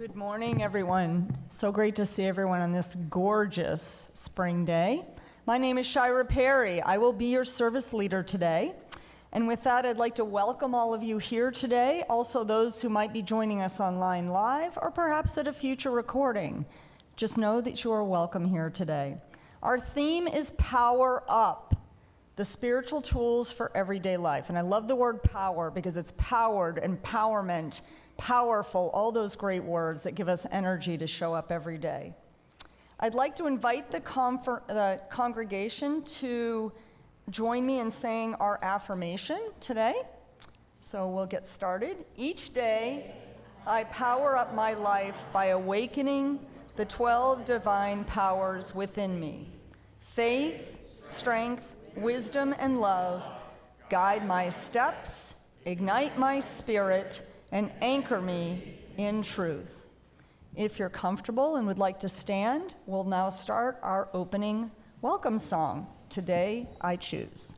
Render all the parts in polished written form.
Good morning, everyone. So great to see everyone on this gorgeous spring day. My name is Shira Perry. I will be your service leader today. And with that, I'd like to welcome all of you here today, also those who might be joining us online live or perhaps at a future recording. Just know that you are welcome here today. Our theme is Power Up, the spiritual tools for everyday life. And I love the word power because it's powered, empowerment, powerful, all those great words that give us energy to show up every day. I'd like to invite the congregation to join me in saying our affirmation today. So we'll get started. Each day, I power up my life by awakening the 12 divine powers within me. Faith, strength, wisdom, and love guide my steps, ignite my spirit, and anchor me in truth. If you're comfortable and would like to stand, we'll now start our opening welcome song, Today I Choose.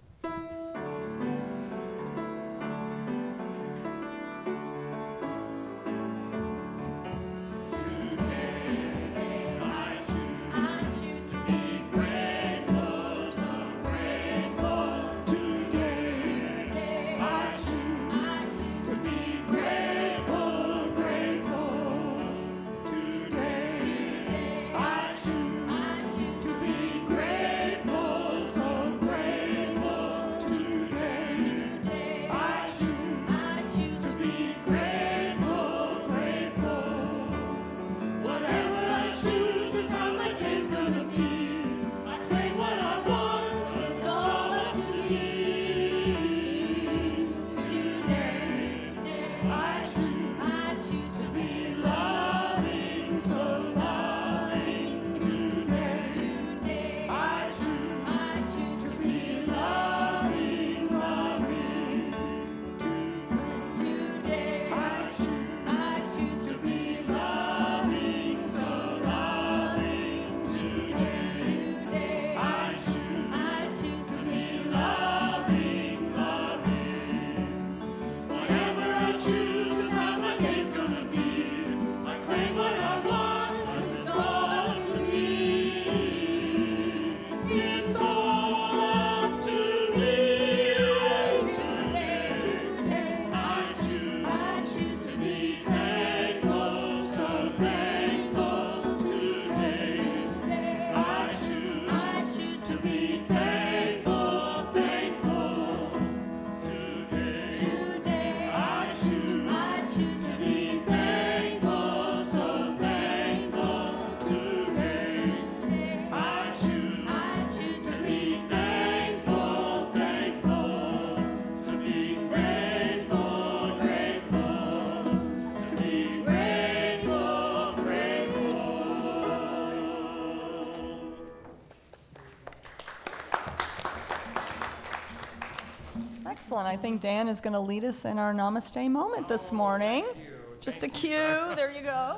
Excellent. I think Dan is going to lead us in our Namaste moment this morning. Thank you. Just a cue. There you go.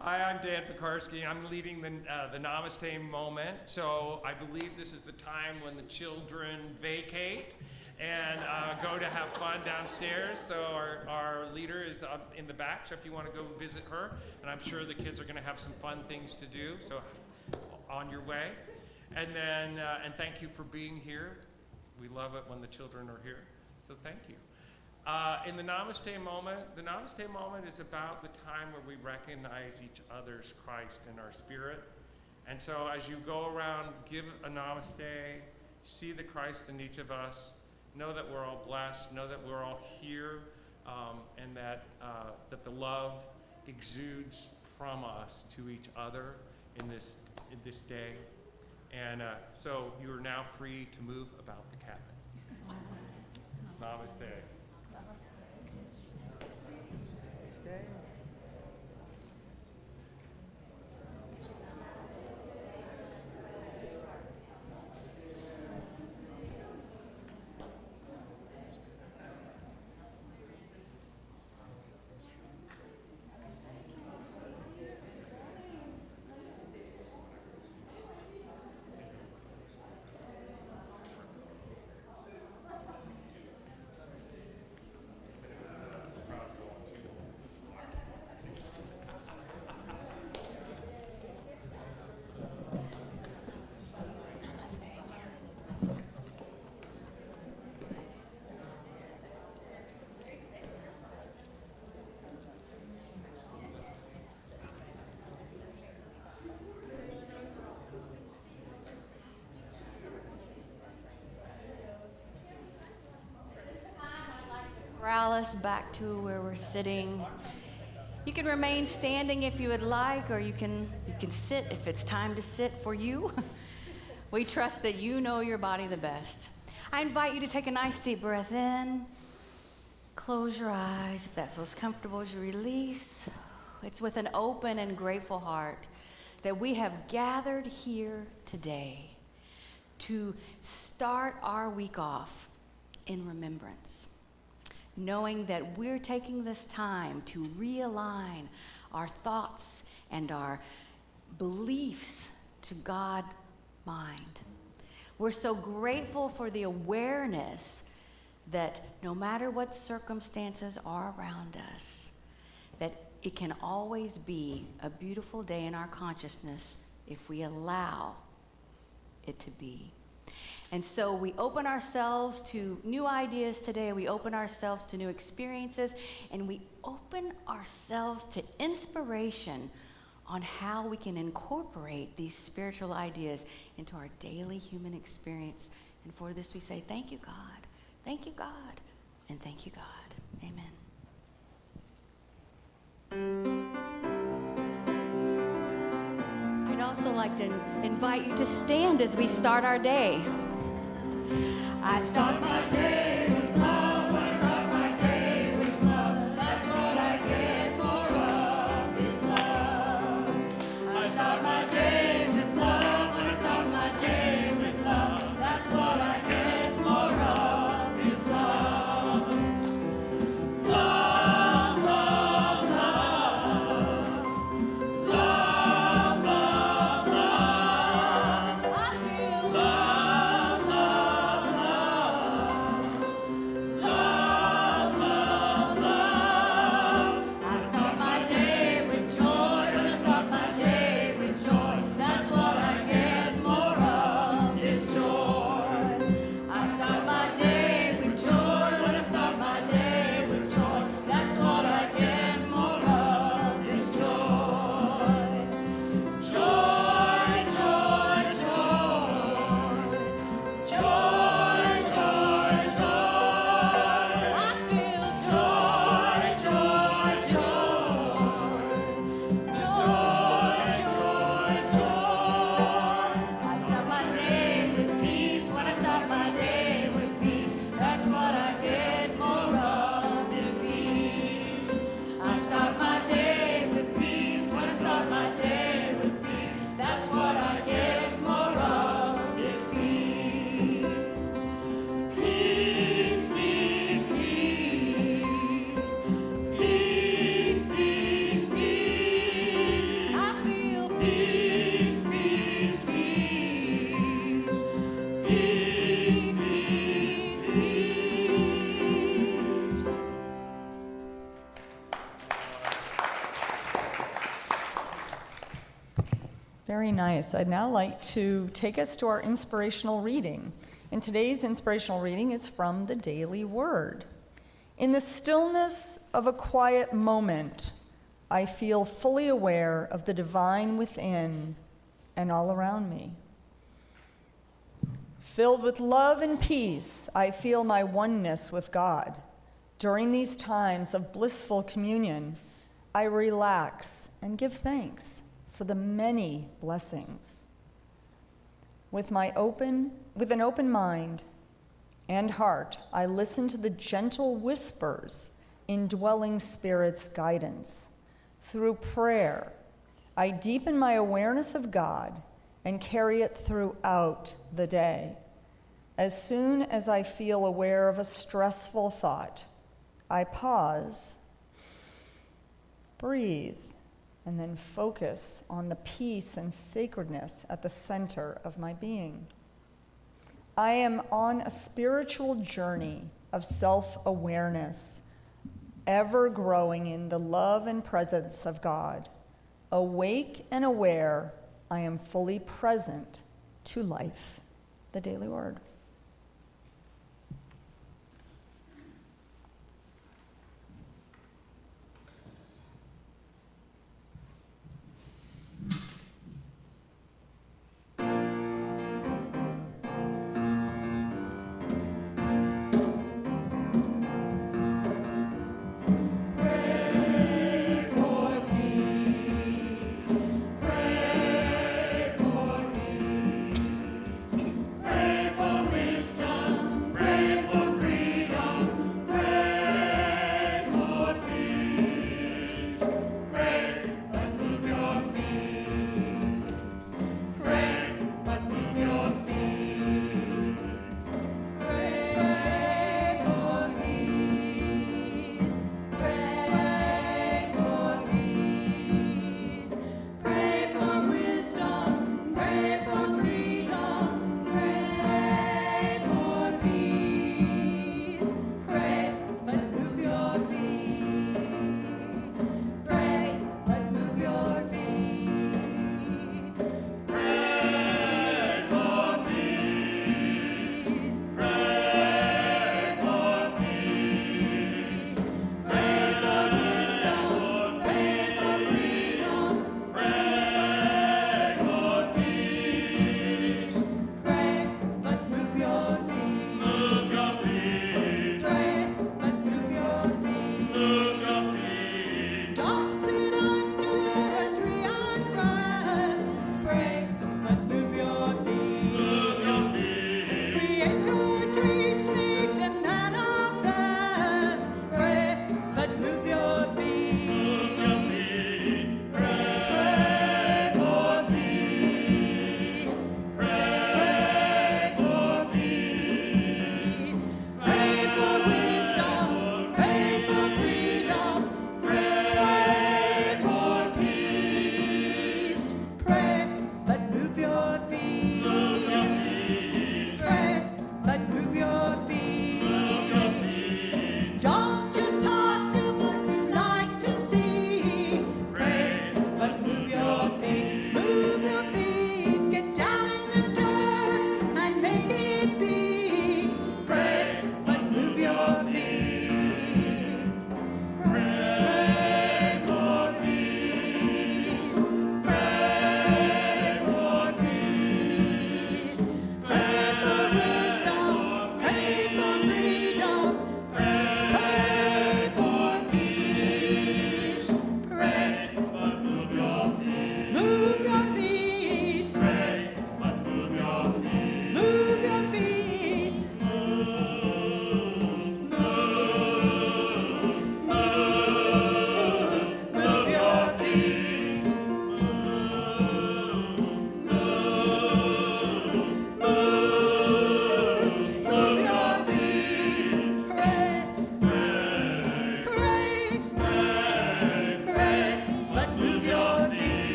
Hi, I'm Dan Pekarsky. I'm leading the Namaste moment. So I believe this is the time when the children vacate and go to have fun downstairs. So our leader is up in the back. So if you want to go visit her, and I'm sure the kids are going to have some fun things to do. So on your way. And then and thank you for being here. We love it when the children are here, so thank you. In the Namaste moment is about the time where we recognize each other's Christ in our spirit. And so as you go around, give a Namaste, see the Christ in each of us, know that we're all blessed, know that we're all here, and that the love exudes from us to each other in this day. And so you are now free to move about the cabin. Namaste. Namaste. corral us back to where we're sitting. You can remain standing if you would like, or you can sit if it's time to sit for you. We trust that you know your body the best. I invite you to take a nice deep breath in. Close your eyes if that feels comfortable as you release. It's with an open and grateful heart that we have gathered here today to start our week off in remembrance, knowing that we're taking this time to realign our thoughts and our beliefs to God mind. We're so grateful for the awareness that no matter what circumstances are around us, that it can always be a beautiful day in our consciousness if we allow it to be. And so we open ourselves to new ideas today, we open ourselves to new experiences, and we open ourselves to inspiration on how we can incorporate these spiritual ideas into our daily human experience. And for this we say, thank you, God, and thank you, God. Amen. I'd also like to invite you to stand as we start our day. I start my day with love. I start my day with love. That's what I get more of is love. I start my day with love. I start my day with love. That's what I get more of is love. Love, love, love. Love, love, love. I feel love, love, love. Love, love, love. I start my day with joy. When I start my day with joy, that's what I get more of is joy. I start my day with joy. When I start my day with joy, that's what I get more of is joy. Joy, joy, joy. Joy, joy, joy. I feel joy, joy, joy. Joy, joy, joy. I start my day with peace. When I start my day with peace, that's what I get more of is peace. I start my day with peace. When I start my day with peace, that's what I get more of is peace. Peace, peace, peace. Peace, peace, peace. I feel peace, peace, peace. Peace, peace, peace. Very nice. I'd now like to take us to our inspirational reading. And today's inspirational reading is from the Daily Word. In the stillness of a quiet moment, I feel fully aware of the divine within and all around me. Filled with love and peace, I feel my oneness with God. During these times of blissful communion, I relax and give thanks for the many blessings. With an open mind and heart, I listen to the gentle whispers indwelling Spirit's guidance. Through prayer, I deepen my awareness of God and carry it throughout the day. As soon as I feel aware of a stressful thought, I pause, breathe, and then focus on the peace and sacredness at the center of my being. I am on a spiritual journey of self-awareness, ever growing in the love and presence of God. Awake and aware, I am fully present to life. The Daily Word.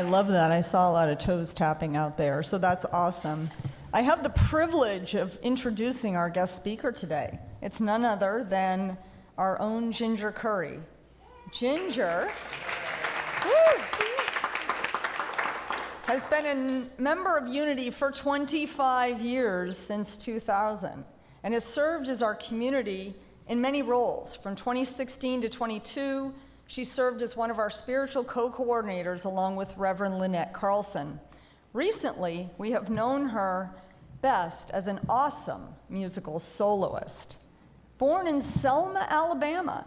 I love that. I saw a lot of toes tapping out there, so that's awesome. I have the privilege of introducing our guest speaker today. It's none other than our own Ginger Curry. Ginger has been a member of Unity for 25 years, since 2000, and has served as our community in many roles. From 2016 to 22, she served as one of our spiritual co-coordinators along with Reverend Lynette Carlson. Recently, we have known her best as an awesome musical soloist. Born in Selma, Alabama,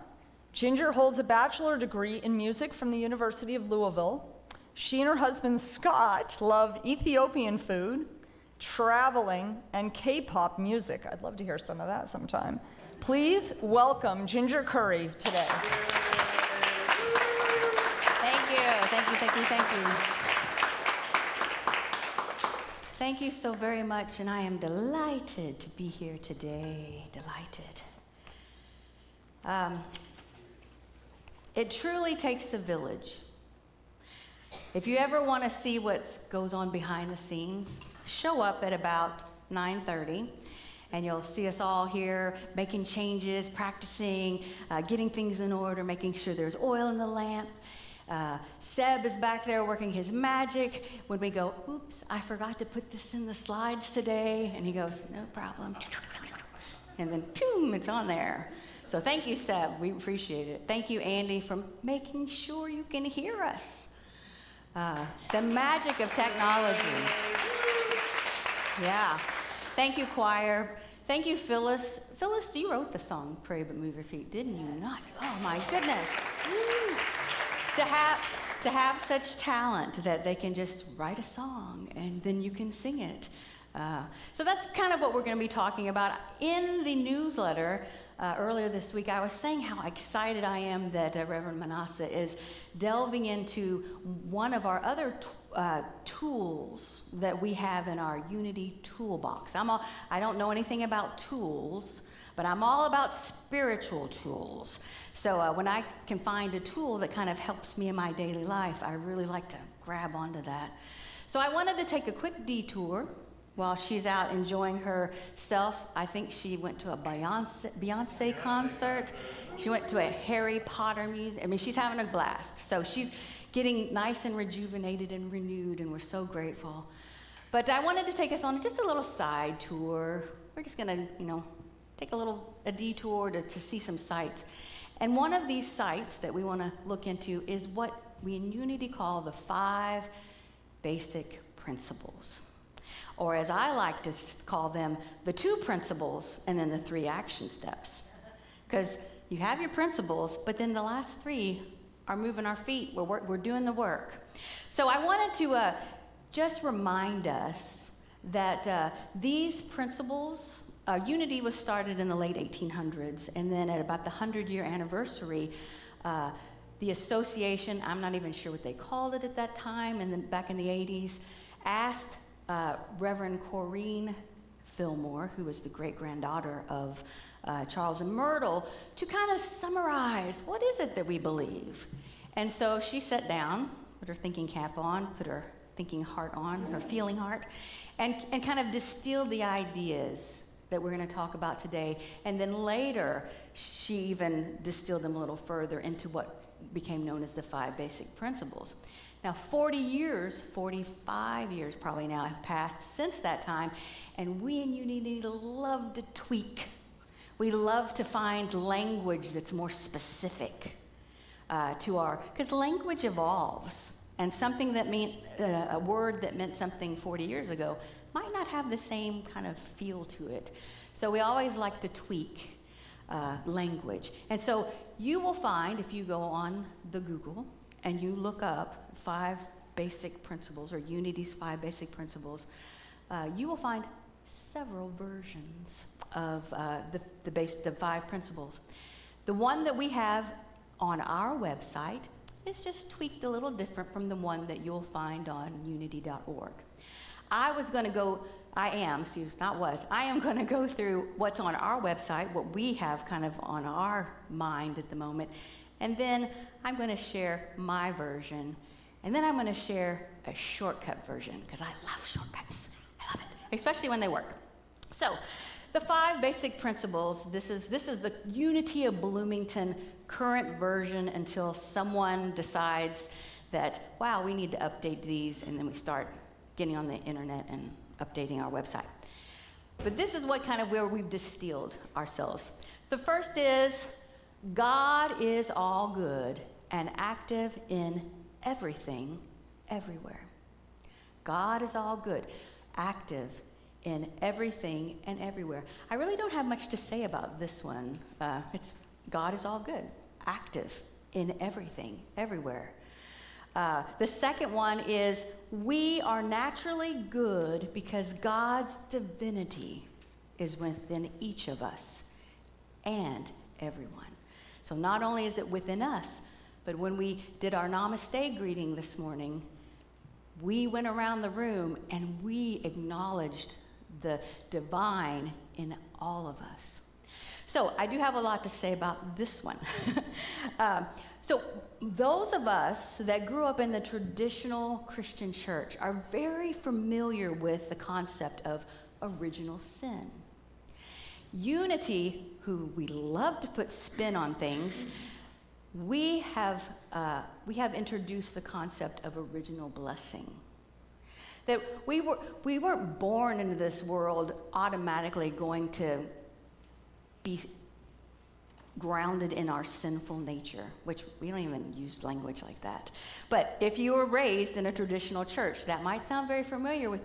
Ginger holds a bachelor degree in music from the University of Louisville. She and her husband, Scott, love Ethiopian food, traveling, and K-pop music. I'd love to hear some of that sometime. Please welcome Ginger Curry today. Thank you, thank you, thank you, thank you. Thank you so very much, and I am delighted to be here today, delighted. It truly takes a village. If you ever want to see what goes on behind the scenes, show up at about 9:30, and you'll see us all here making changes, practicing, getting things in order, making sure there's oil in the lamp. Seb is back there working his magic. When we go, oops, I forgot to put this in the slides today, and he goes, no problem. And then, boom, it's on there. So thank you, Seb. We appreciate it. Thank you, Andy, for making sure you can hear us. The magic of technology. Yeah. Thank you, choir. Thank you, Phyllis. Phyllis, you wrote the song Pray But Move Your Feet, didn't you not? Oh, my goodness. Woo. To have such talent that they can just write a song and then you can sing it. So that's kind of what we're going to be talking about. In the newsletter earlier this week, I was saying how excited I am that Reverend Manasseh is delving into one of our other tools that we have in our Unity toolbox. I don't know anything about tools, but I'm all about spiritual tools. So when I can find a tool that kind of helps me in my daily life, I really like to grab onto that. So I wanted to take a quick detour while she's out enjoying herself. I think she went to a Beyonce concert. She went to a Harry Potter music. I mean, she's having a blast. So she's getting nice and rejuvenated and renewed, and we're so grateful. But I wanted to take us on just a little side tour. We're just gonna, take a detour to see some sights. And one of these sites that we wanna look into is what we in Unity call the 5 basic principles. Or as I like to call them, the 2 principles and then the 3 action steps. Because you have your principles, but then the last 3 are moving our feet. We're doing the work. So I wanted to just remind us that these principles, Unity was started in the late 1800s, and then at about the 100-year anniversary, the association, I'm not even sure what they called it at that time, and then back in the 80s, asked Reverend Corrine Fillmore, who was the great-granddaughter of Charles and Myrtle, to kind of summarize, what is it that we believe? And so she sat down, put her thinking cap on, put her thinking heart on, her feeling heart, and kind of distilled the ideas that we're going to talk about today. And then later, she even distilled them a little further into what became known as the 5 basic principles. Now, 45 years probably now have passed since that time, and we in Unity love to tweak. We love to find language that's more specific because language evolves, and something that a word that meant something 40 years ago might not have the same kind of feel to it. So we always like to tweak language. And so you will find, if you go on the Google and you look up 5 basic principles, or Unity's 5 basic principles, you will find several versions of the 5 principles. The one that we have on our website is just tweaked a little different from the one that you'll find on unity.org. I am going to go through what's on our website, what we have kind of on our mind at the moment, and then I'm going to share my version, And then I'm going to share a shortcut version because I love shortcuts. I love it, especially when they work. So, the 5 basic principles, this is the Unity of Bloomington current version until someone decides that, wow, we need to update these, and then we start getting on the internet and updating our website. But this is what kind of where we've distilled ourselves. The first is, God is all good and active in everything, everywhere. God is all good, active in everything and everywhere. I really don't have much to say about this one. It's God is all good, active in everything, everywhere. The second one is we are naturally good because God's divinity is within each of us and everyone. So not only is it within us, but when we did our Namaste greeting this morning, we went around the room and we acknowledged the divine in all of us. So I do have a lot to say about this one. So those of us that grew up in the traditional Christian church are very familiar with the concept of original sin. Unity, who we love to put spin on things, we have introduced the concept of original blessing. That we weren't born into this world automatically going to be grounded in our sinful nature, which we don't even use language like that. But if you were raised in a traditional church, that might sound very familiar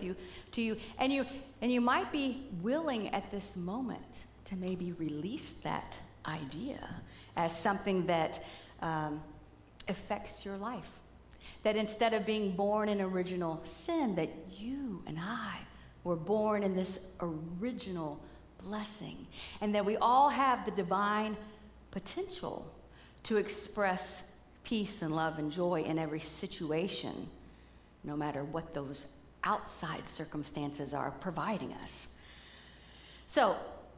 to you, and you might be willing at this moment to maybe release that idea as something that affects your life. That instead of being born in original sin, that you and I were born in this original blessing. And that we all have the divine potential to express peace and love and joy in every situation, no matter what those outside circumstances are providing us. So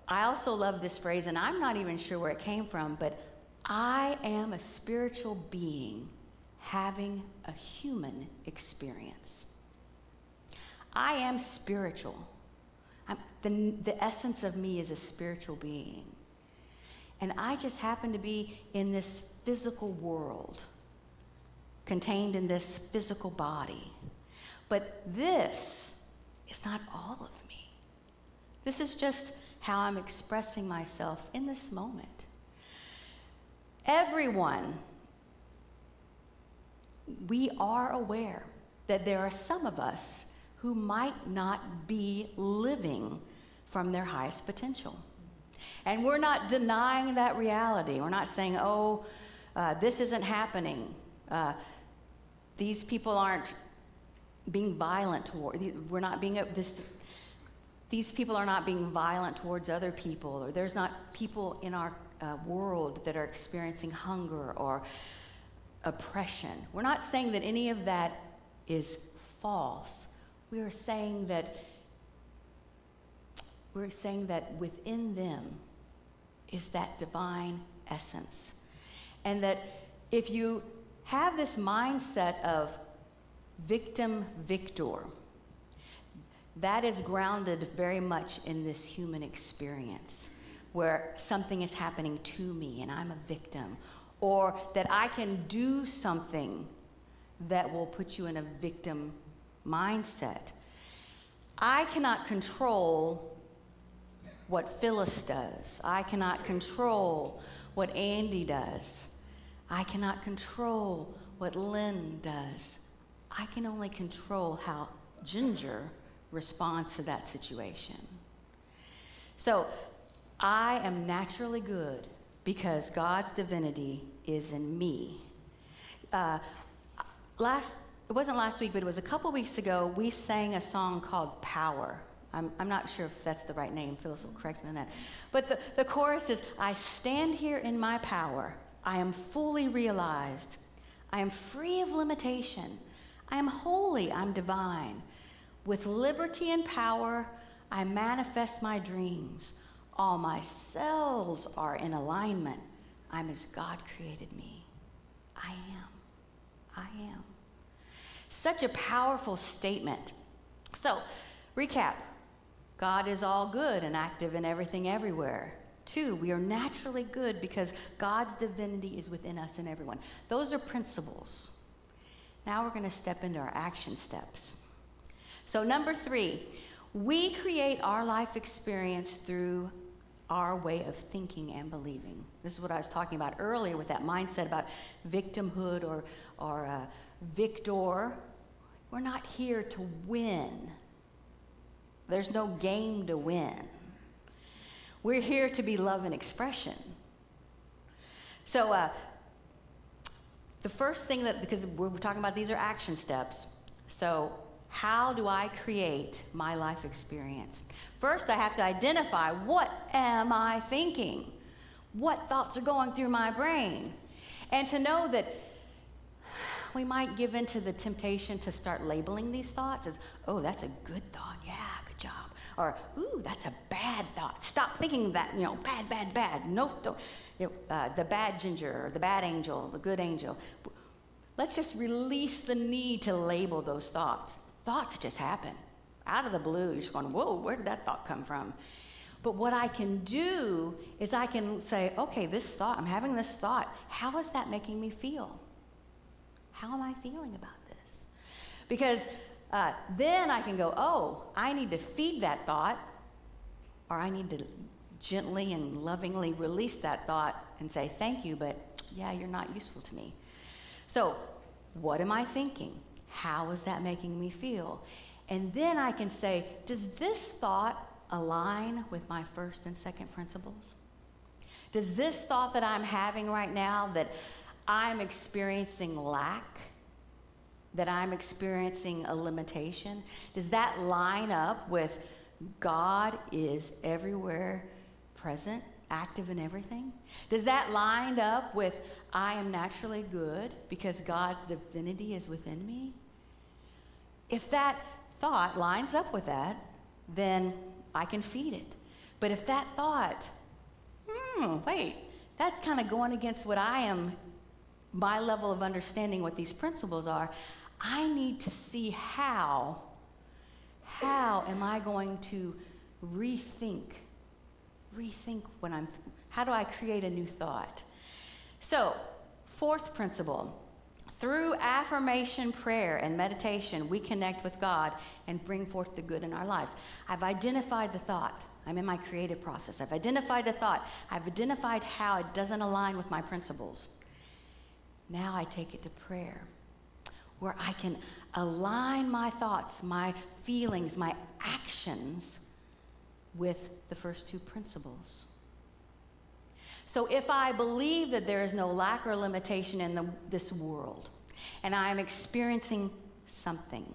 I also love this phrase, and I'm not even sure where it came from, but I am a spiritual being having a human experience. I am spiritual. The essence of me is a spiritual being. And I just happen to be in this physical world, contained in this physical body. But this is not all of me. This is just how I'm expressing myself in this moment. Everyone, we are aware that there are some of us who might not be living from their highest potential. And we're not denying that reality. We're not saying, this isn't happening. These people aren't being violent toward, these people are not being violent towards other people, or there's not people in our world that are experiencing hunger or oppression. We're not saying that any of that is false. We are saying that within them is that divine essence. And that if you have this mindset of victim-victor, that is grounded very much in this human experience where something is happening to me and I'm a victim, or that I can do something that will put you in a victim mindset. I cannot control what Phyllis does. I cannot control what Andy does. I cannot control what Lynn does. I can only control how Ginger responds to that situation. So I am naturally good because God's divinity is in me. It wasn't last week, but it was a couple weeks ago, we sang a song called Power. I'm not sure if that's the right name. Phyllis will correct me on that. But the chorus is, I stand here in my power. I am fully realized. I am free of limitation. I am holy. I'm divine. With liberty and power, I manifest my dreams. All my cells are in alignment. I'm as God created me. I am. Such a powerful statement. So, recap. God is all good and active in everything everywhere. 2, we are naturally good because God's divinity is within us and everyone. Those are principles. Now we're going to step into our action steps. So number 3, we create our life experience through our way of thinking and believing. This is what I was talking about earlier with that mindset about victimhood or victor. We're not here to win. There's no game to win. We're here to be love and expression. So the first thing because we're talking about these are action steps. So how do I create my life experience? First, I have to identify, what am I thinking? What thoughts are going through my brain? And to know that we might give into the temptation to start labeling these thoughts as, oh, that's a good thought. Yeah, good job. Or, ooh, that's a bad thought. Stop thinking that, bad, bad, bad. No, don't. The bad ginger, or the bad angel, the good angel. Let's just release the need to label those thoughts. Thoughts just happen. Out of the blue, you're just going, whoa, where did that thought come from? But what I can do is I can say, okay, this thought, I'm having this thought. How is that making me feel? How am I feeling about this? Because then I can go, oh, I need to feed that thought, or I need to gently and lovingly release that thought and say, thank you, but yeah, you're not useful to me. So what am I thinking? How is that making me feel? And then I can say, does this thought align with my first and second principles? Does this thought that I'm having right now, that I'm experiencing lack, that I'm experiencing a limitation, does that line up with God is everywhere present, active in everything? Does that line up with I am naturally good because God's divinity is within me? If that thought lines up with that, then I can feed it. But if that thought, wait, that's kind of going against what my level of understanding what these principles are, I need to see how am I going to rethink how do I create a new thought? So, 4th principle, through affirmation, prayer, and meditation, we connect with God and bring forth the good in our lives. I've identified the thought. I'm in my creative process. I've identified the thought. I've identified how it doesn't align with my principles. Now I take it to prayer, where I can align my thoughts, my feelings, my actions with the first 2 principles. So if I believe that there is no lack or limitation in this world, and I'm experiencing something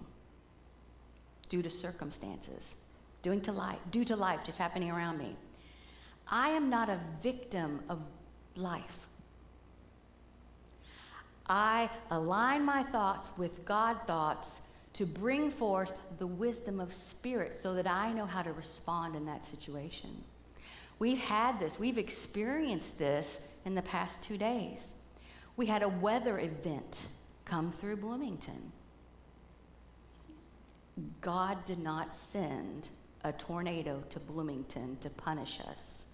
due to circumstances, due to life just happening around me, I am not a victim of life. I align my thoughts with God thoughts to bring forth the wisdom of spirit so that I know how to respond in that situation. We've had this, we've experienced this in the past 2 days. We had a weather event come through Bloomington. God did not send a tornado to Bloomington to punish us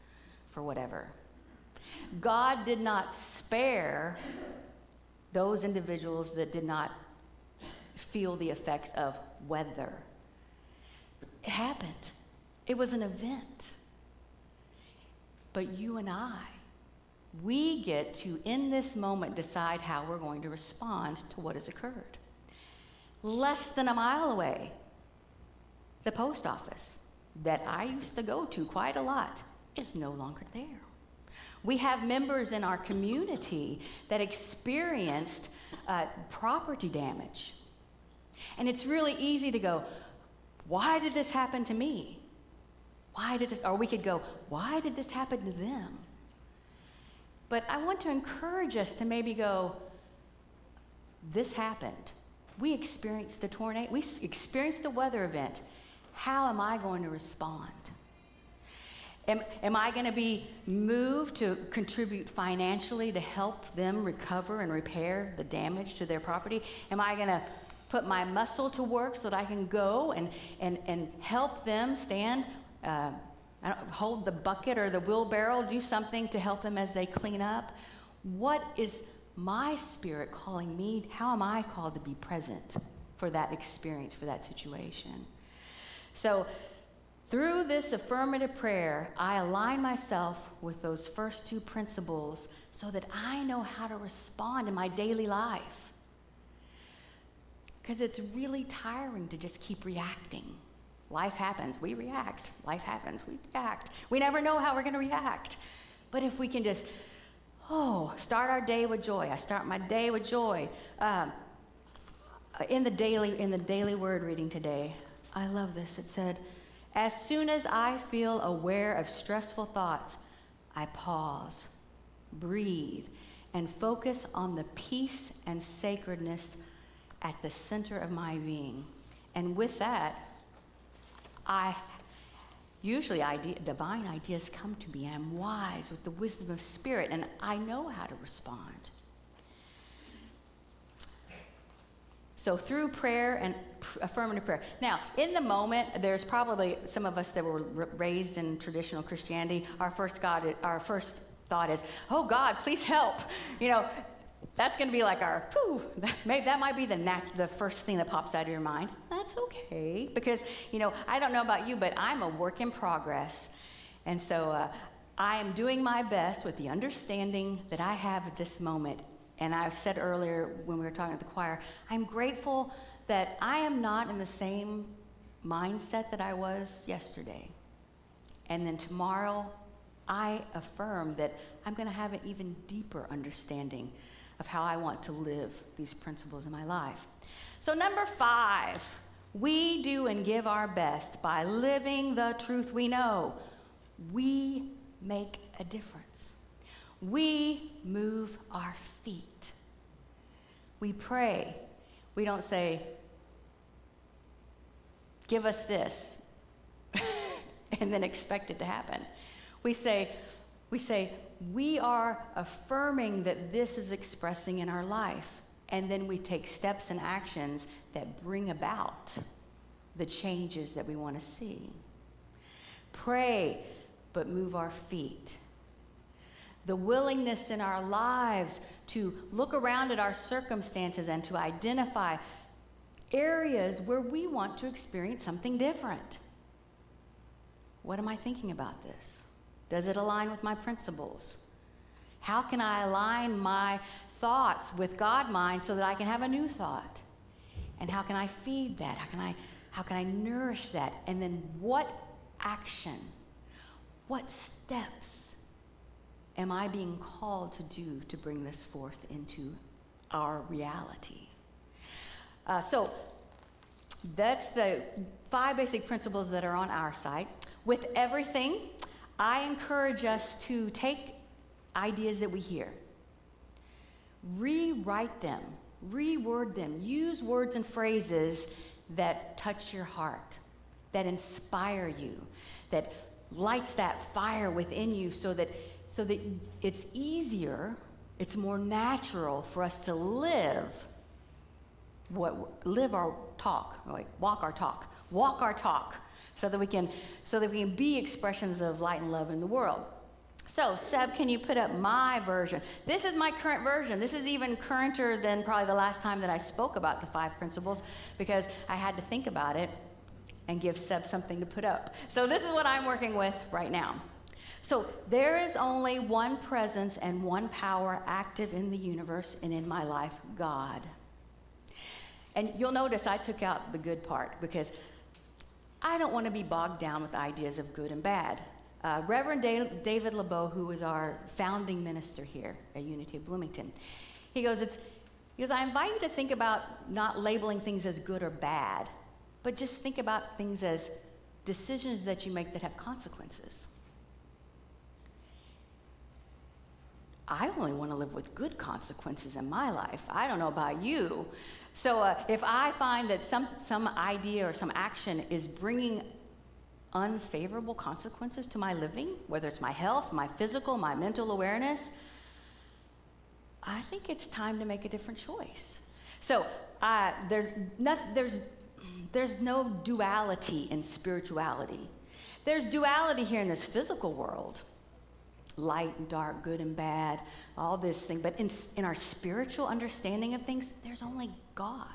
for whatever. God did not spare those individuals that did not feel the effects of weather. It happened. It was an event. But you and I, we get to, in this moment, decide how we're going to respond to what has occurred. Less than a mile away, the post office that I used to go to quite a lot is no longer there. We have members in our community that experienced property damage. And it's really easy to go, why did this happen to me? Or we could go, why did this happen to them? But I want to encourage us to maybe go, this happened. We experienced the tornado. We experienced the weather event. How am I going to respond? Am I going to be moved to contribute financially to help them recover and repair the damage to their property? Am I going to put my muscle to work so that I can go and help them stand, hold the bucket or the wheelbarrow, do something to help them as they clean up? What is my spirit calling me? How am I called to be present for that experience, for that situation? So through this affirmative prayer, I align myself with those first two principles so that I know how to respond in my daily life. Because it's really tiring to just keep reacting. Life happens, we react. Life happens, we react. We never know how we're going to react. But if we can just, start our day with joy. I start my day with joy. In the daily word reading today, I love this. It said, as soon as I feel aware of stressful thoughts, I pause, breathe, and focus on the peace and sacredness at the center of my being. And with that, divine ideas come to me. I'm wise with the wisdom of spirit, and I know how to respond. So through prayer and affirmative prayer. Now, in the moment, there's probably some of us that were raised in traditional Christianity. Our first thought is, oh God, please help. That's going to be like that might be the first thing that pops out of your mind. That's okay, because, I don't know about you, but I'm a work in progress. And so I am doing my best with the understanding that I have at this moment. And I said earlier when we were talking at the choir, I'm grateful that I am not in the same mindset that I was yesterday. And then tomorrow, I affirm that I'm going to have an even deeper understanding of how I want to live these principles in my life. So number 5, we do and give our best by living the truth we know. We make a difference. We move our feet. We pray. We don't say, give us this, and then expect it to happen. We say, we are affirming that this is expressing in our life, and then we take steps and actions that bring about the changes that we want to see. Pray, but move our feet. The willingness in our lives to look around at our circumstances and to identify areas where we want to experience something different. What am I thinking about this? Does it align with my principles? How can I align my thoughts with God mind so that I can have a new thought? And how can I feed that? How can I nourish that? And then what action, what steps am I being called to do to bring this forth into our reality? So that's the 5 basic principles that are on our site. With everything, I encourage us to take ideas that we hear, rewrite them, reword them, use words and phrases that touch your heart, that inspire you, that lights that fire within you so that it's easier, it's more natural for us to walk our talk, so that we can be expressions of light and love in the world. So, Seb, can you put up my version? This is my current version. This is even currenter than probably the last time that I spoke about the 5 principles, because I had to think about it and give Seb something to put up. So this is what I'm working with right now. So there is only one presence and one power active in the universe and in my life, God. And you'll notice I took out the good part because I don't want to be bogged down with ideas of good and bad. Reverend David LeBeau, who was our founding minister here at Unity of Bloomington, he goes, I invite you to think about not labeling things as good or bad, but just think about things as decisions that you make that have consequences. I only want to live with good consequences in my life. I don't know about you. So if I find that some idea or some action is bringing unfavorable consequences to my living, whether it's my health, my physical, my mental awareness, I think it's time to make a different choice. So there's no duality in spirituality. There's duality here in this physical world. Light and dark, good and bad, all this thing. But in our spiritual understanding of things, there's only God.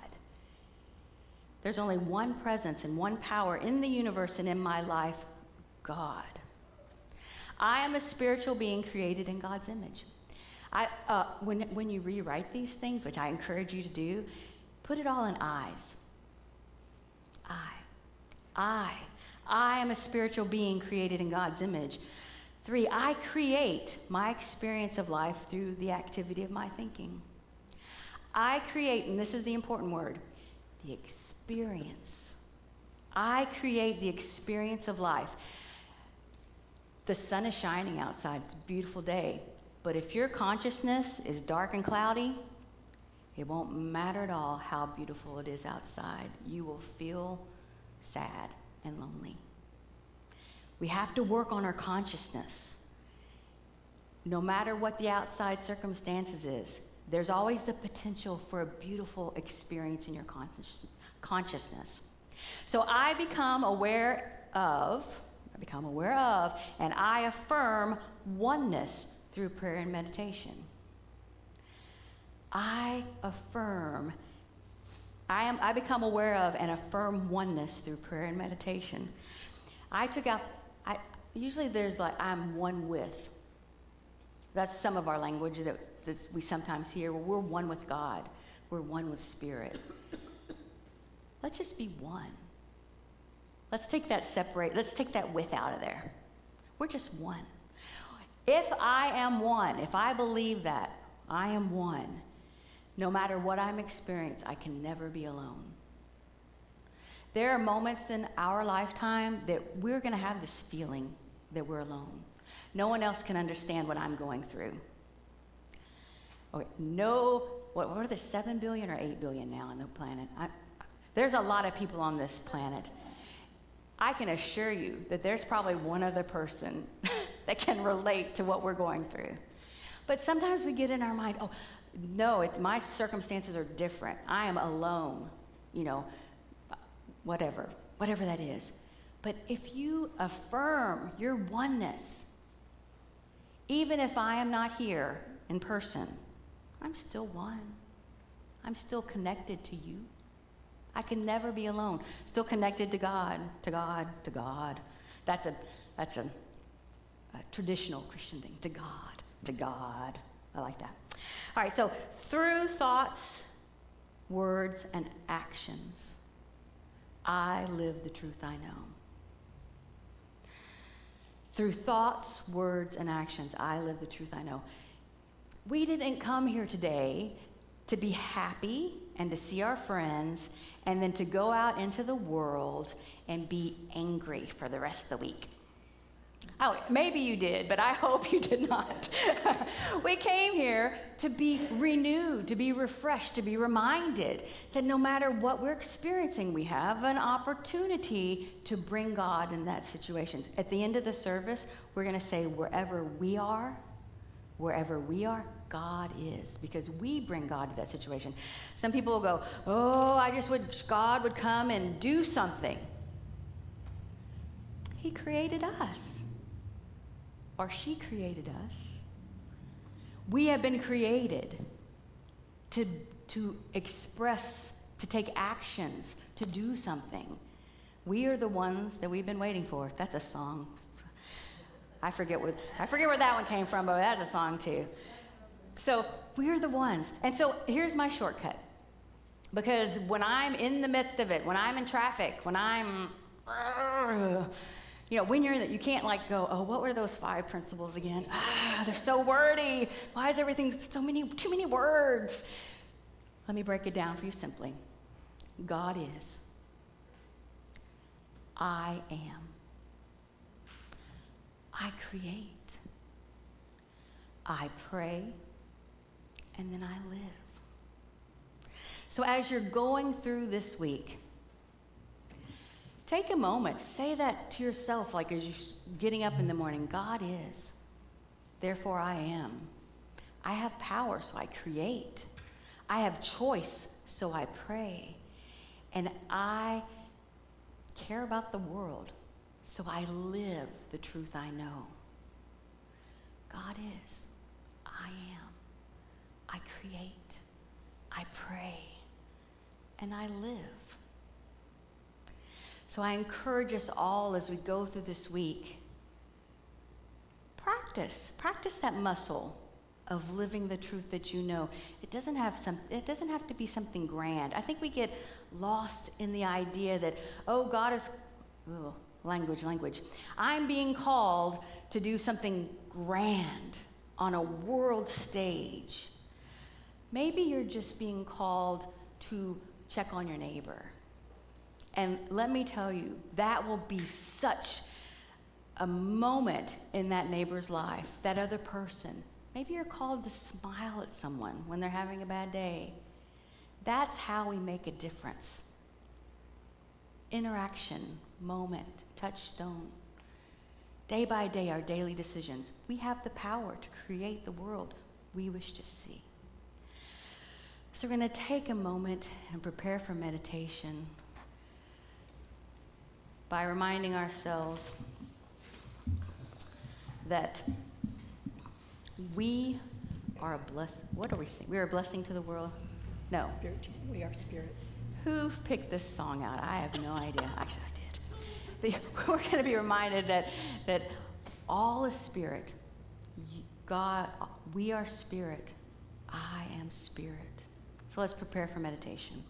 There's only one presence and one power in the universe and in my life, God. I am a spiritual being created in God's image. When you rewrite these things, which I encourage you to do, put it all in I's. I am a spiritual being created in God's image. 3, I create my experience of life through the activity of my thinking. I create, and this is the important word, the experience. I create the experience of life. The sun is shining outside. It's a beautiful day. But if your consciousness is dark and cloudy, it won't matter at all how beautiful it is outside. You will feel sad and lonely. We have to work on our consciousness. No matter what the outside circumstances is, there's always the potential for a beautiful experience in your consciousness. So I become aware of, and I affirm oneness through prayer and meditation. I become aware of and affirm oneness through prayer and meditation. Usually there's like, I'm one with. That's some of our language that we sometimes hear. Well, we're one with God. We're one with Spirit. Let's just be one. Let's take that with out of there. We're just one. If I am one, if I believe that I am one, no matter what I'm experiencing, I can never be alone. There are moments in our lifetime that we're going to have this feeling that we're alone. No one else can understand what I'm going through. Okay, what are there, 7 billion or 8 billion now on the planet? There's a lot of people on this planet. I can assure you that there's probably one other person that can relate to what we're going through. But sometimes we get in our mind, oh, no, my circumstances are different. I am alone, whatever that is. But if you affirm your oneness, even if I am not here in person, I'm still one. I'm still connected to you. I can never be alone. Still connected to God, to God, to God. That's a traditional Christian thing. To God, to God. I like that. All right, so through thoughts, words, and actions, I live the truth I know. Through thoughts, words, and actions, I live the truth I know. We didn't come here today to be happy and to see our friends and then to go out into the world and be angry for the rest of the week. Oh, maybe you did, but I hope you did not. We came here to be renewed, to be refreshed, to be reminded that no matter what we're experiencing, we have an opportunity to bring God in that situation. At the end of the service, we're going to say, wherever we are, God is, because we bring God to that situation. Some people will go, oh, I just wish God would come and do something. He created us. Or she created us. We have been created to express, to take actions, to do something. We are the ones that we've been waiting for. That's a song. I forget where that one came from, but that's a song too. So we're the ones. And so here's my shortcut. Because when I'm in the midst of it, when I'm in traffic, when I'm when you're in it, you can't go, oh, what were those 5 principles again? They're so wordy. Why is everything too many words? Let me break it down for you simply. God is. I am. I create. I pray. And then I live. So as you're going through this week, take a moment, say that to yourself, as you're getting up in the morning. God is, therefore I am. I have power, so I create. I have choice, so I pray. And I care about the world, so I live the truth I know. God is, I am, I create, I pray, and I live. So I encourage us all as we go through this week, practice that muscle of living the truth that you know. It doesn't have to be something grand. I think we get lost in the idea that, oh, God is, language. I'm being called to do something grand on a world stage. Maybe you're just being called to check on your neighbor. And let me tell you, that will be such a moment in that neighbor's life, that other person. Maybe you're called to smile at someone when they're having a bad day. That's how we make a difference. Interaction, moment, touchstone. Day by day, our daily decisions. We have the power to create the world we wish to see. So we're going to take a moment and prepare for meditation by reminding ourselves that we are a blessing. What are we saying? We are a blessing to the world? No. Spirit, we are spirit. Who picked this song out? I have no idea. Actually, I did. We're going to be reminded that all is spirit. God, we are spirit. I am spirit. So let's prepare for meditation.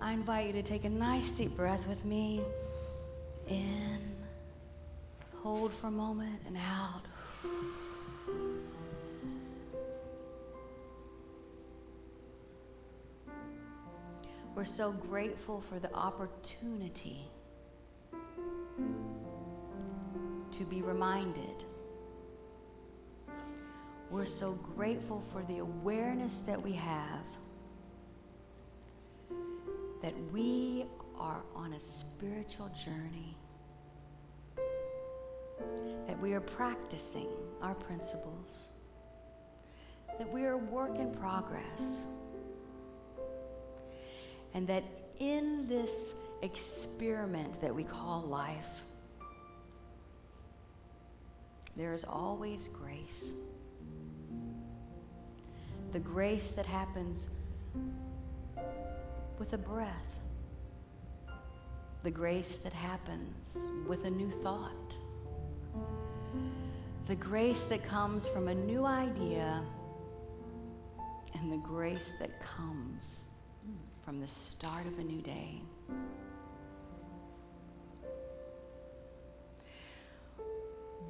I invite you to take a nice deep breath with me. In, hold for a moment, and out. We're so grateful for the opportunity to be reminded. We're so grateful for the awareness that we have that we are on a spiritual journey, that we are practicing our principles, that we are a work in progress, and that in this experiment that we call life, there is always grace. The grace that happens with a breath. The grace that happens with a new thought. The grace that comes from a new idea, and the grace that comes from the start of a new day.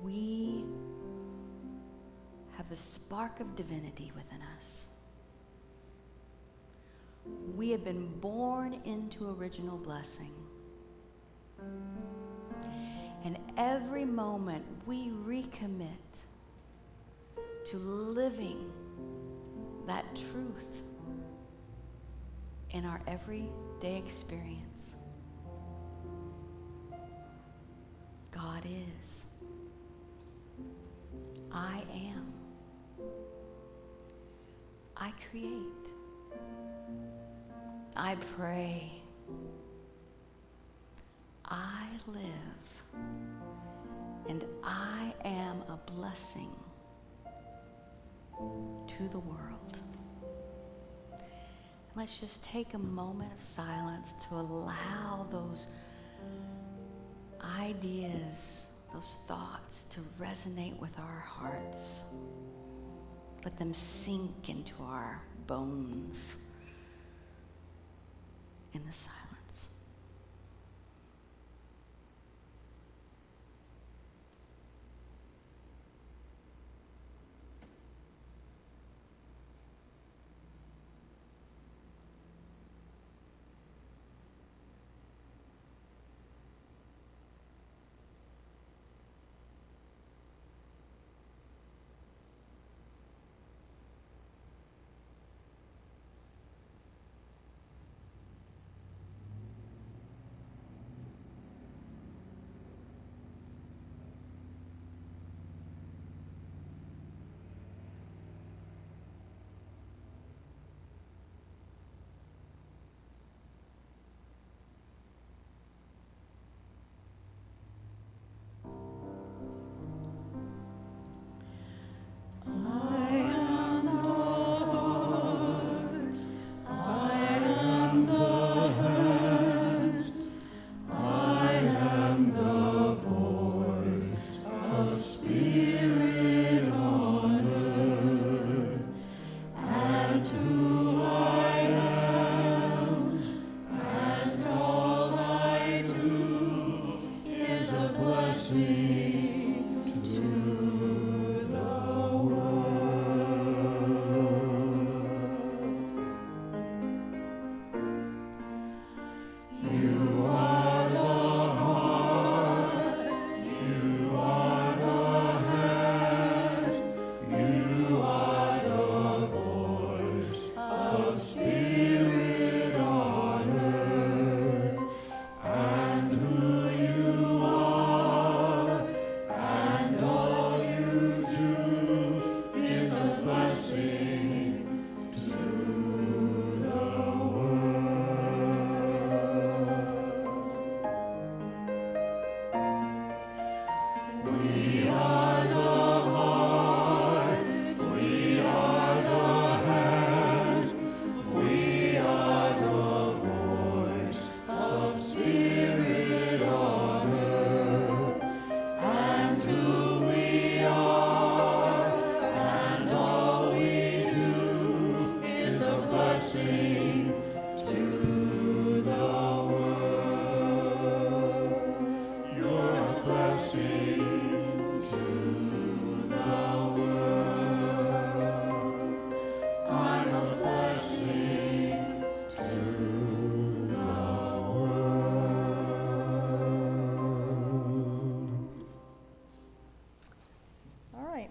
We have the spark of divinity within us. We have been born into original blessing. And every moment we recommit to living that truth in our everyday experience. God is. I am. I create. I pray. I live. And I am a blessing to the world. Let's just take a moment of silence to allow those ideas, those thoughts to resonate with our hearts. Let them sink into our bones in the silence.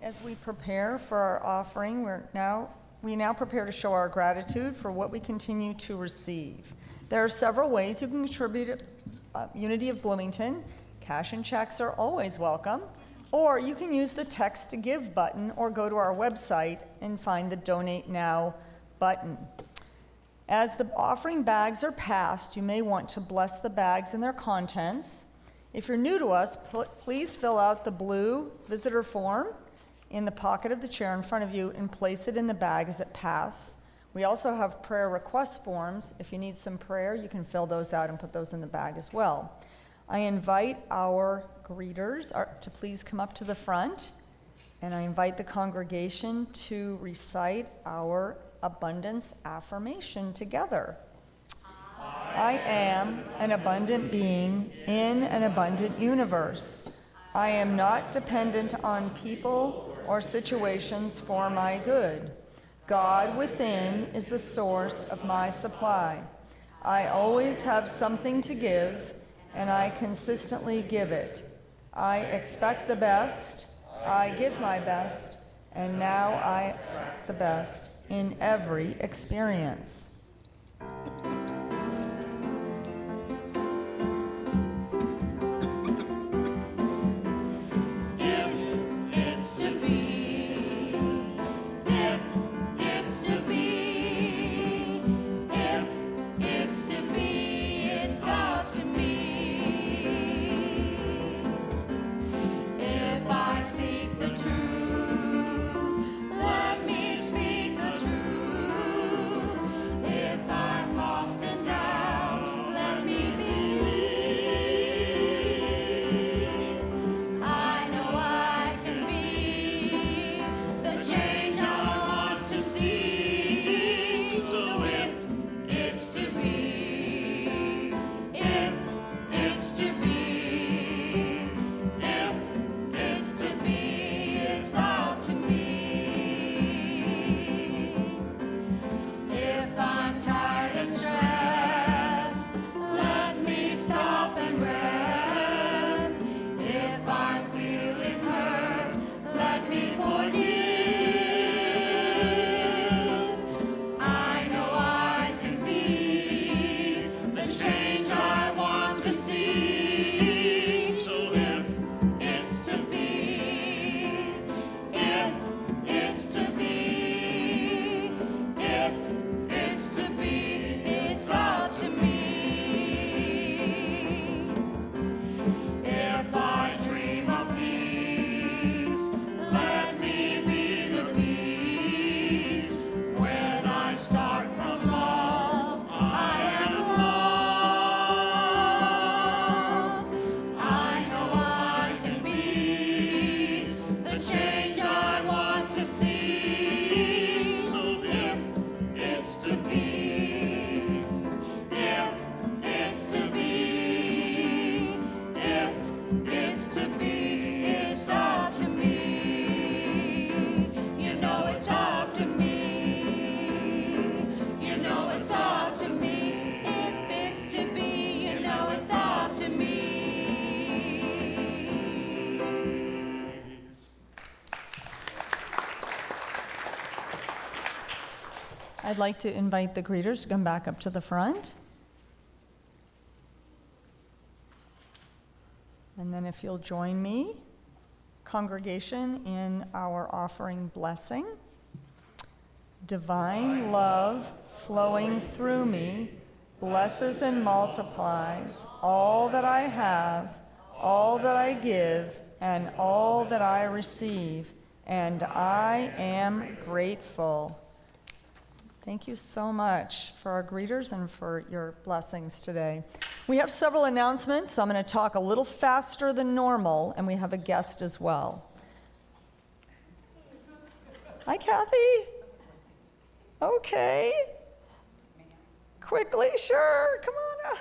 As we prepare for our offering, we now prepare to show our gratitude for what we continue to receive. There are several ways you can contribute Unity of Bloomington. Cash and checks are always welcome. Or you can use the text to give button or go to our website and find the Donate Now button. As the offering bags are passed, you may want to bless the bags and their contents. If you're new to us, please fill out the blue visitor form in the pocket of the chair in front of you and place it in the bag as it passes. We also have prayer request forms. If you need some prayer, you can fill those out and put those in the bag as well. I invite our greeters to please come up to the front, and I invite the congregation to recite our abundance affirmation together. I am an abundant being in an abundant universe. I am not dependent on people or situations for my good. God within is the source of my supply. I always have something to give, and I consistently give it. I expect the best, I give my best, and now I expect the best. in every experience. I'd like to invite the greeters to come back up to the front. And then if you'll join me, congregation, in our offering blessing. Divine love flowing through me blesses and multiplies all that I have, all that I give, and all that I receive, and I am grateful. Thank you so much for our greeters and for your blessings today. We have several announcements, so I'm going to talk a little faster than normal, and we have a guest as well. Hi, Kathy. Okay. Quickly, sure. Come on up.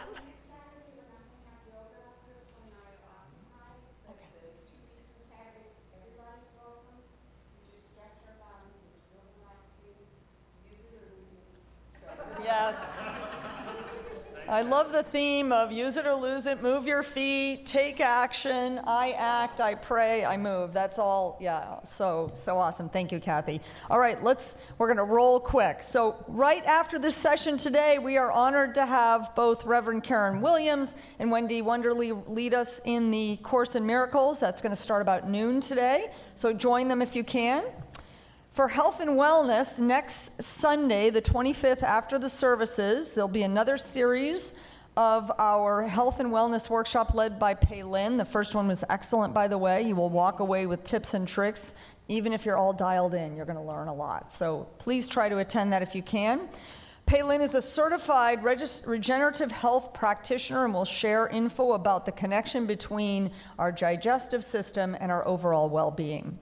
Yes. I love the theme of use it or lose it, move your feet, take action, I act, I pray, I move. That's all, yeah, so awesome. Thank you, Kathy. All right, we're gonna roll quick. So right after this session today, we are honored to have both Reverend Karen Williams and Wendy Wonderly lead us in the Course in Miracles. That's gonna start about noon today, so join them if you can. For health and wellness, next Sunday, the 25th, after the services, there'll be another series of our health and wellness workshop led by Pei Lin. The first one was excellent, by the way. You will walk away with tips and tricks. Even if you're all dialed in, you're going to learn a lot. So please try to attend that if you can. Pei Lin is a certified regenerative health practitioner and will share info about the connection between our digestive system and our overall well-being.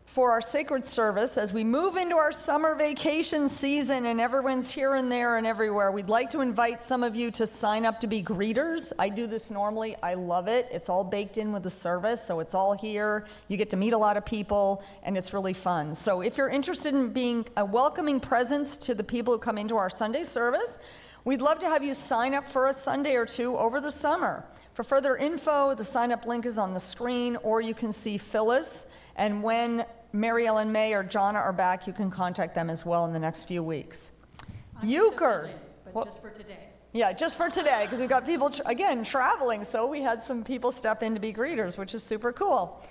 For our sacred service, as we move into our summer vacation season and everyone's here and there and everywhere, we'd like to invite some of you to sign up to be greeters. I do this normally. I love it. It's all baked in with the service, so it's all here. You get to meet a lot of people, and it's really fun. So if you're interested in being a welcoming presence to the people who come into our Sunday service, we'd love to have you sign up for a Sunday or two over the summer. For further info, the sign-up link is on the screen, or you can see Phyllis. And when Mary Ellen May or Jonna are back, you can contact them as well in the next few weeks. I'm Euchre. still in, but Well- just for today. Yeah, just for today, because we've got people, again, traveling, so we had some people step in to be greeters, which is super cool.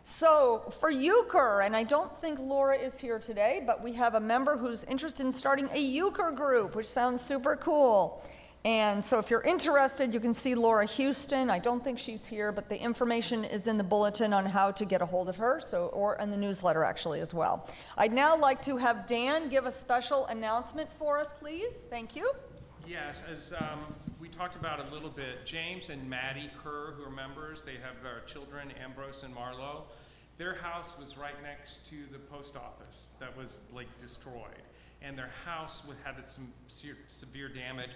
So for Euchre, and I don't think Laura is here today, but we have a member who's interested in starting a Euchre group, which sounds super cool. And so if you're interested, you can see Laura Houston. I don't think she's here, but the information is in the bulletin on how to get a hold of her, or in the newsletter actually as well. I'd now like to have Dan give a special announcement for us, please. Thank you. Yes, as we talked about a little bit, James and Maddie Kerr, who are members, they have children, Ambrose and Marlo. Their house was right next to the post office that was like destroyed, and their house had some severe damage.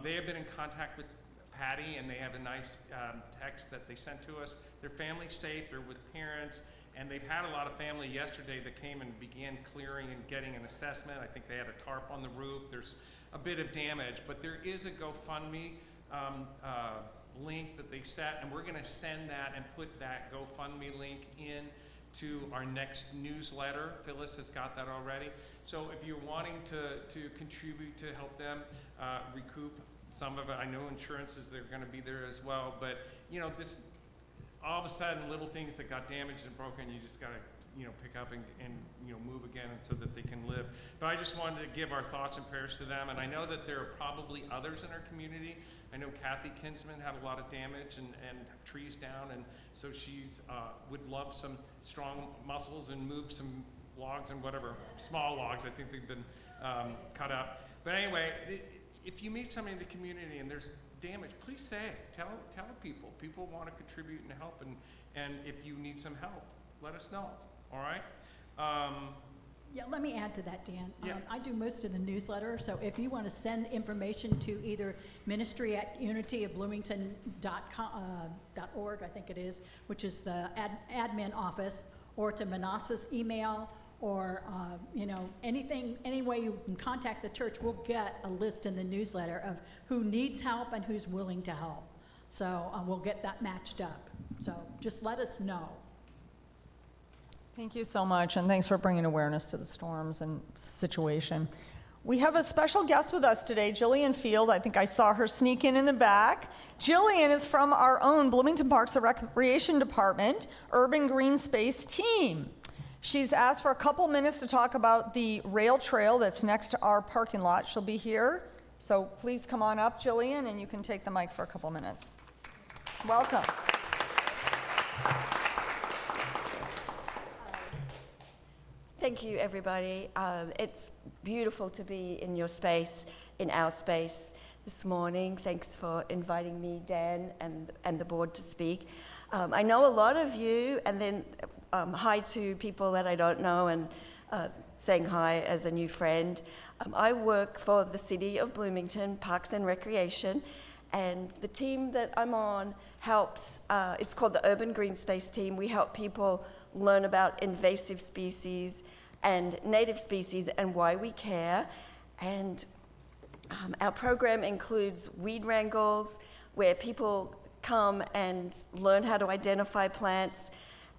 They have been in contact with Patty, and they have a nice text that they sent to us. Their family's safe, they're with parents, and they've had a lot of family yesterday that came and began clearing and getting an assessment. I think they had a tarp on the roof. There's a bit of damage, but there is a GoFundMe link that they set, and we're going to send that and put that GoFundMe link in to our next newsletter. Phyllis has got that already. So if you're wanting to contribute to help them recoup some of it, I know insurances, they're going to be there as well, but you know, this all of a sudden little things that got damaged and broken, you just got to pick up and move again so that they can live. But I just wanted to give our thoughts and prayers to them, and I know that there are probably others in our community. I know Kathy Kinsman had a lot of damage and trees down, and so she's would love some strong muscles and move some logs and whatever, small logs, I think they've been cut up. But anyway, if you meet somebody in the community and there's damage, please say it. Tell people. People want to contribute and help, and if you need some help, let us know. All right? Yeah, let me add to that, Dan. Yeah. I do most of the newsletter, so if you want to send information to either ministry@unityofbloomington.org, I think it is, which is the admin office, or to Manasseh's email, or any way you can contact the church, we'll get a list in the newsletter of who needs help and who's willing to help. So we'll get that matched up. So just let us know. Thank you so much, and thanks for bringing awareness to the storms and situation. We have a special guest with us today, Jillian Field. I think I saw her sneak in the back. Jillian is from our own Bloomington Parks and Recreation Department, Urban Green Space team. She's asked for a couple minutes to talk about the rail trail that's next to our parking lot. She'll be here, so please come on up, Jillian, and you can take the mic for a couple minutes. Welcome. Thank you, everybody. It's beautiful to be in your space, in our space this morning. Thanks for inviting me, Dan, and the board to speak. I know a lot of you, and then hi to people that I don't know, and saying hi as a new friend. I work for the City of Bloomington Parks and Recreation, and the team that I'm on helps, it's called the Urban Green Space team. We help people learn about invasive species and native species and why we care. And our program includes weed wrangles, where people come and learn how to identify plants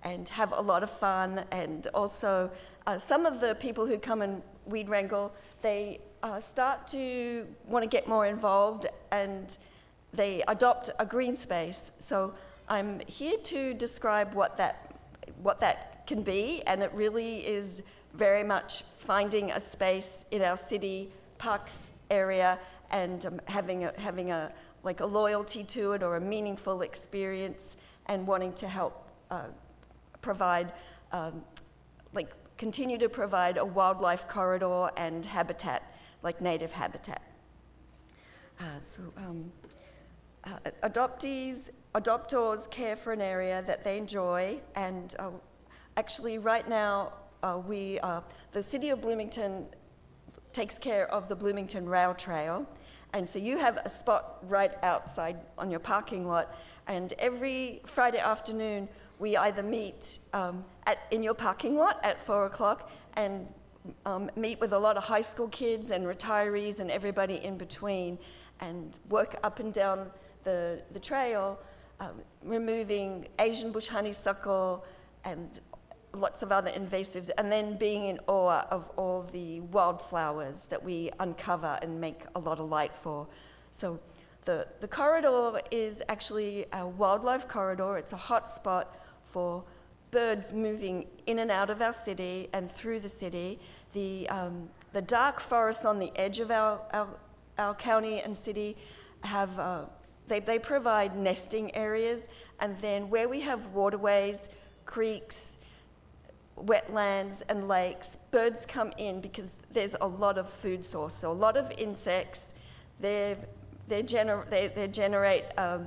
and have a lot of fun. And also, some of the people who come and weed wrangle, they start to want to get more involved, and they adopt a green space. So I'm here to describe what that can be, and it really is very much finding a space in our city parks area and having a loyalty to it, or a meaningful experience, and wanting to help provide continue to provide a wildlife corridor and habitat, like native habitat. Adopters care for an area that they enjoy, and actually right now the City of Bloomington takes care of the Bloomington Rail Trail, and so you have a spot right outside on your parking lot, and every Friday afternoon we either meet in your parking lot at 4 o'clock and meet with a lot of high school kids and retirees and everybody in between, and work up and down the trail, removing Asian bush honeysuckle and lots of other invasives, and then being in awe of all the wildflowers that we uncover and make a lot of light for. So the corridor is actually a wildlife corridor. It's a hot spot for birds moving in and out of our city and through the city. The dark forests on the edge of our county and city have, they provide nesting areas, and then where we have waterways, creeks, wetlands and lakes, birds come in because there's a lot of food source. So a lot of insects, they generate a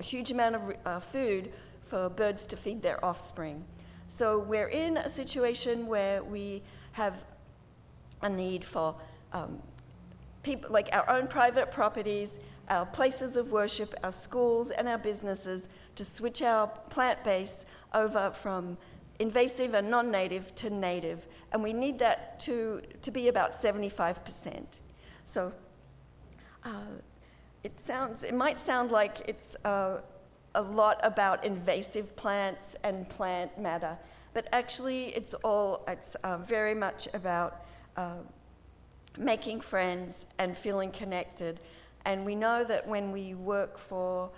huge amount of food for birds to feed their offspring. So we're in a situation where we have a need for people, like our own private properties, our places of worship, our schools and our businesses, to switch our plant base over from invasive and non-native to native. And we need that to be about 75%. So it might sound like it's a lot about invasive plants and plant matter, but actually it's very much about making friends and feeling connected. And we know that when we work for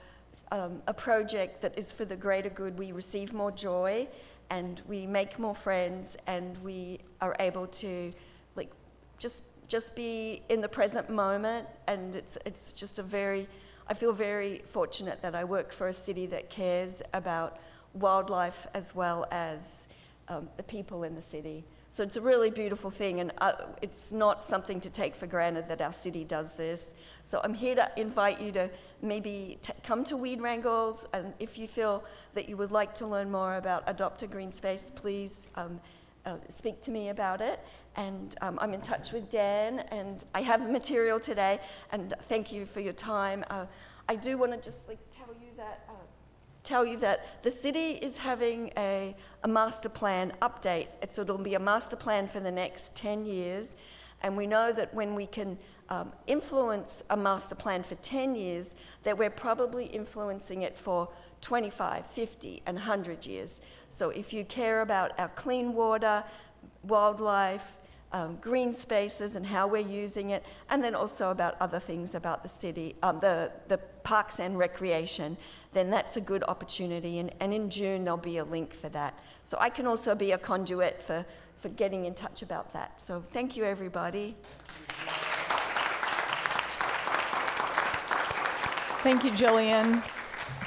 a project that is for the greater good, we receive more joy and we make more friends, and we are able to just be in the present moment. And it's just I feel very fortunate that I work for a city that cares about wildlife as well as the people in the city. So it's a really beautiful thing, and it's not something to take for granted that our city does this. So I'm here to invite you to maybe come to Weed Wrangles, and if you feel that you would like to learn more about Adopt a Green Space, please speak to me about it. And I'm in touch with Dan, and I have material today, and thank you for your time. I do want to just tell you that the city is having a master plan update. So it'll be a master plan for the next 10 years. And we know that when we can influence a master plan for 10 years, that we're probably influencing it for 25, 50, and 100 years. So if you care about our clean water, wildlife, green spaces and how we're using it, and then also about other things about the city, the parks and recreation, then that's a good opportunity. And in June, there'll be a link for that. So I can also be a conduit for getting in touch about that. So thank you, everybody. Thank you, Jillian,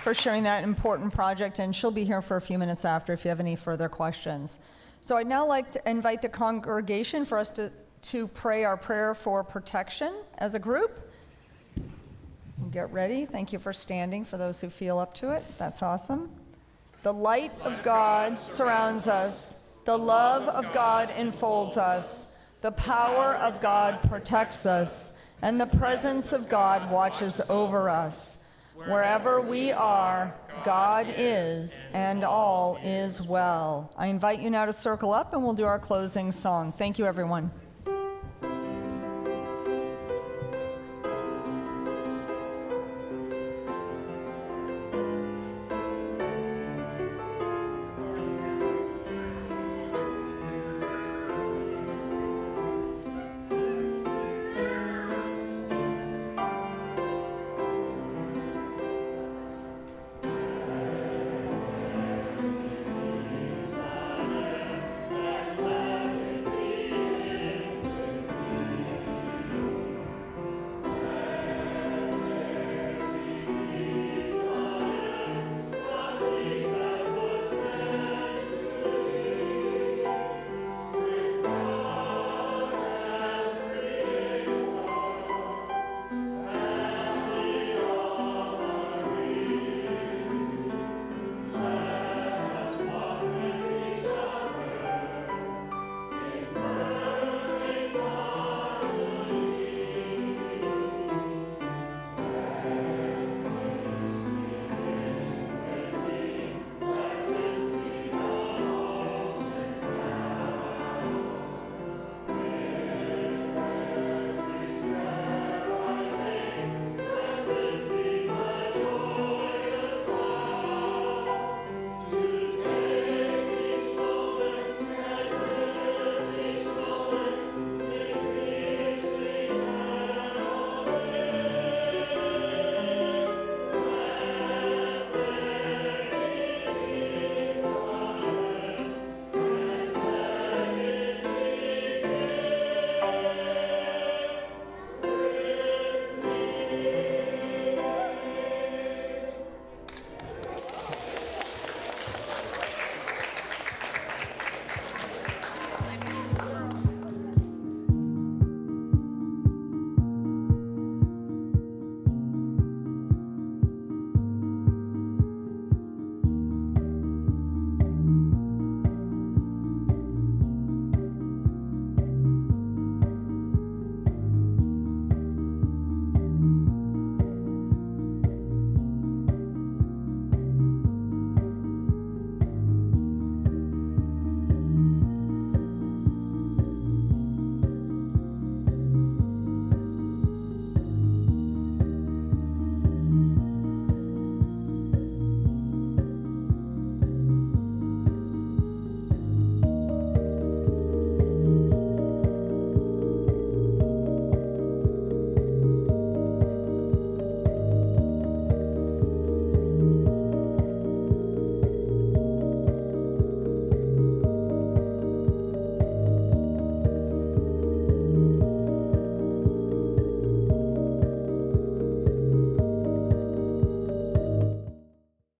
for sharing that important project, and she'll be here for a few minutes after if you have any further questions. So I'd now like to invite the congregation for us to pray our prayer for protection as a group. Get ready. Thank you for standing for those who feel up to it. That's awesome. The light of God surrounds us. The love of God enfolds us. The power of God protects us. And the presence of God watches over us. Wherever we are, God is, and all is well. I invite you now to circle up, and we'll do our closing song. Thank you, everyone.